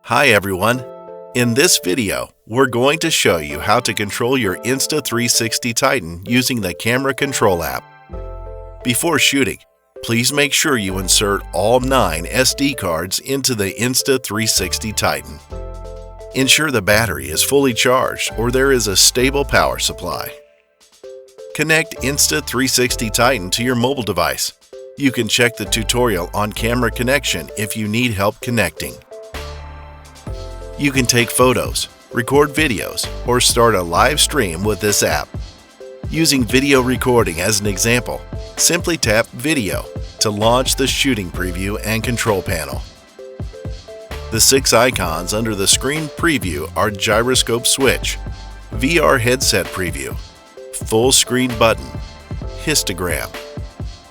Hi everyone! In this video, we're going to show you how to control your Insta360 Titan using the Camera Control app. Before shooting, please make sure you insert all 9 SD cards into the Insta360 Titan. Ensure the battery is fully charged or there is a stable power supply. Connect Insta360 Titan to your mobile device. You can check the tutorial on camera connection if you need help connecting. You can take photos, record videos, or start a live stream with this app. Using video recording as an example, simply tap Video to launch the shooting preview and control panel. The 6 icons under the screen preview are gyroscope switch, VR headset preview, full screen button, histogram,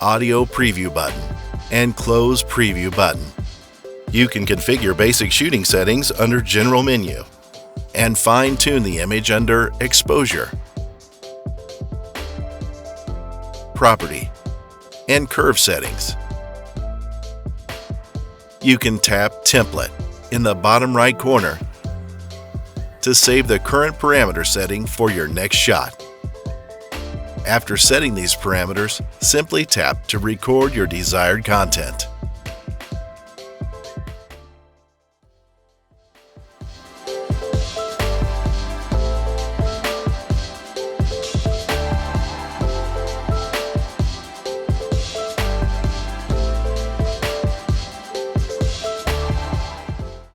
audio preview button, and close preview button. You can configure basic shooting settings under General menu and fine-tune the image under Exposure, Property, and Curve settings. You can tap Template in the bottom right corner to save the current parameter setting for your next shot. After setting these parameters, simply tap to record your desired content.